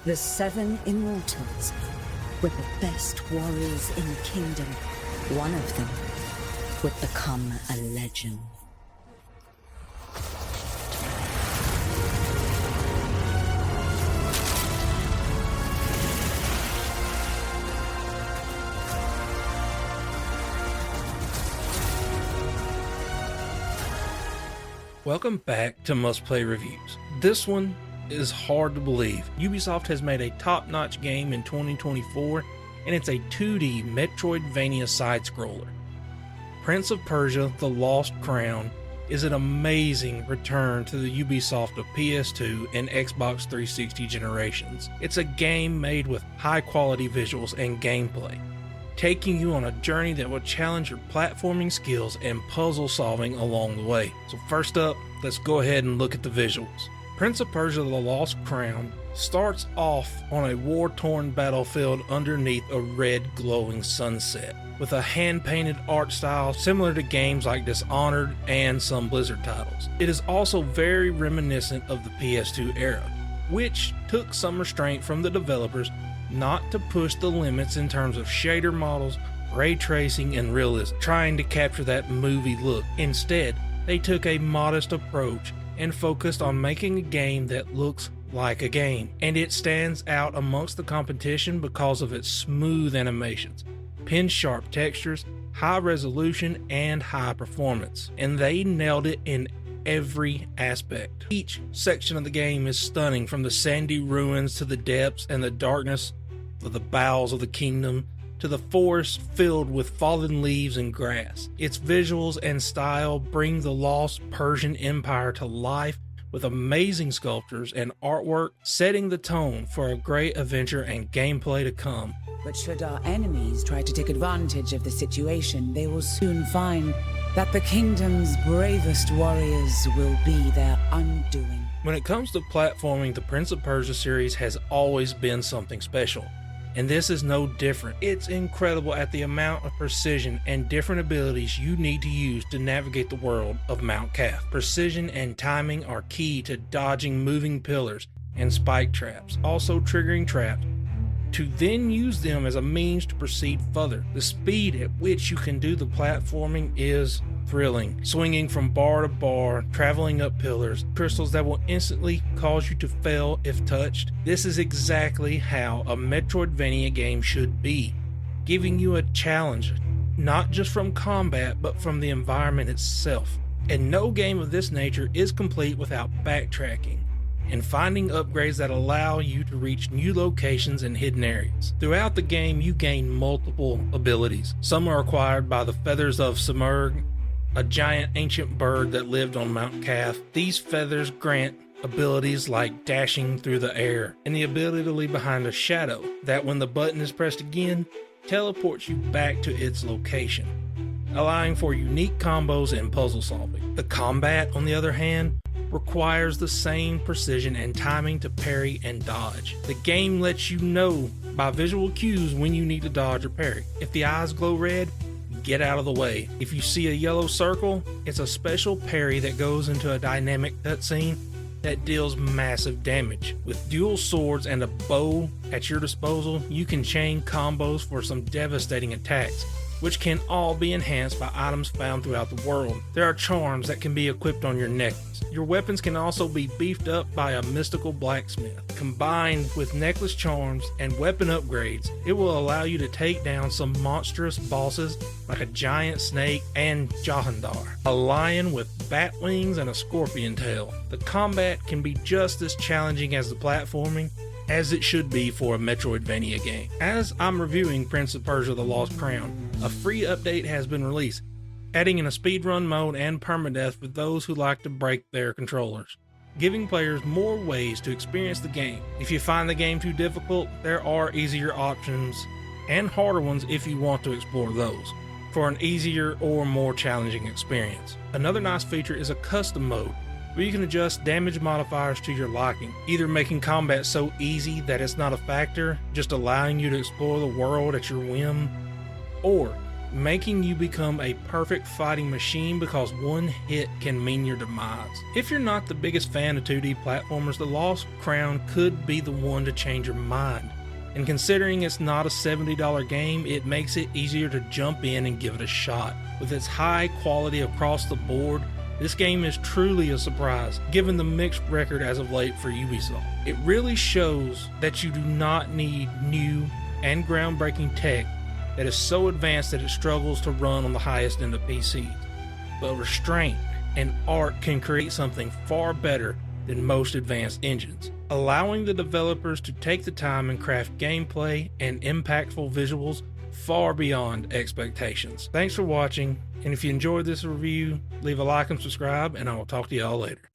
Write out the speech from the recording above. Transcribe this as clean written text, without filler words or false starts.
The seven immortals were the best warriors in the kingdom. One of them would become a legend. Welcome back to Must Play Reviews. This one is hard to believe. Ubisoft has made a top-notch game in 2024, and it's a 2D Metroidvania side-scroller. Prince of Persia: The Lost Crown is an amazing return to the Ubisoft of PS2 and Xbox 360 generations. It's a game made with high-quality visuals and gameplay, taking you on a journey that will challenge your platforming skills and puzzle solving along the way. So first up, let's go ahead and look at the visuals. Prince of Persia: The Lost Crown starts off on a war-torn battlefield underneath a red glowing sunset, with a hand-painted art style similar to games like Dishonored and some Blizzard titles. It is also very reminiscent of the PS2 era, which took some restraint from the developers not to push the limits in terms of shader models, ray tracing, and realism, trying to capture that movie look. Instead, they took a modest approach and focused on making a game that looks like a game, and it stands out amongst the competition because of its smooth animations, pin-sharp textures, high resolution, and high performance, and they nailed it in every aspect. Each section of the game is stunning, from the sandy ruins to the depths and the darkness of the bowels of the kingdom, to the forest filled with fallen leaves and grass. Its visuals and style bring the lost Persian Empire to life with amazing sculptures and artwork, setting the tone for a great adventure and gameplay to come. But should our enemies try to take advantage of the situation, they will soon find that the kingdom's bravest warriors will be their undoing. When it comes to platforming, the Prince of Persia series has always been something special, and this is no different. It's incredible at the amount of precision and different abilities you need to use to navigate the world of Mount Kath. Precision and timing are key to dodging moving pillars and spike traps, also triggering traps, to then use them as a means to proceed further. The speed at which you can do the platforming is thrilling, swinging from bar to bar, traveling up pillars, crystals that will instantly cause you to fail if touched. This is exactly how a Metroidvania game should be, giving you a challenge, not just from combat, but from the environment itself. And no game of this nature is complete without backtracking and finding upgrades that allow you to reach new locations and hidden areas. Throughout the game, you gain multiple abilities. Some are acquired by the Feathers of Simurgh, a giant ancient bird that lived on Mount Kath. These feathers grant abilities like dashing through the air and the ability to leave behind a shadow that, when the button is pressed again, teleports you back to its location, allowing for unique combos and puzzle solving. The combat, on the other hand, requires the same precision and timing to parry and dodge. The game lets you know by visual cues when you need to dodge or parry. If the eyes glow red, get out of the way. If you see a yellow circle, it's a special parry that goes into a dynamic cutscene that deals massive damage. With dual swords and a bow at your disposal, you can chain combos for some devastating attacks, which can all be enhanced by items found throughout the world. There are charms that can be equipped on your necklace. Your weapons can also be beefed up by a mystical blacksmith. Combined with necklace charms and weapon upgrades, it will allow you to take down some monstrous bosses like a giant snake and Jahandar, a lion with bat wings and a scorpion tail. The combat can be just as challenging as the platforming, as it should be for a Metroidvania game. As I'm reviewing Prince of Persia: The Lost Crown, a free update has been released, adding in a speedrun mode and permadeath for those who like to break their controllers, giving players more ways to experience the game. If you find the game too difficult, there are easier options and harder ones if you want to explore those, for an easier or more challenging experience. Another nice feature is a custom mode, where you can adjust damage modifiers to your liking, either making combat so easy that it's not a factor, just allowing you to explore the world at your whim, or making you become a perfect fighting machine because one hit can mean your demise. If you're not the biggest fan of 2D platformers, The Lost Crown could be the one to change your mind. And considering it's not a $70 game, it makes it easier to jump in and give it a shot. With its high quality across the board, this game is truly a surprise, given the mixed record as of late for Ubisoft. It really shows that you do not need new and groundbreaking tech that is so advanced that it struggles to run on the highest end of PCs. But restraint and art can create something far better than most advanced engines, allowing the developers to take the time and craft gameplay and impactful visuals far beyond expectations. Thanks for watching, and if you enjoyed this review, leave a like and subscribe, and I will talk to y'all later.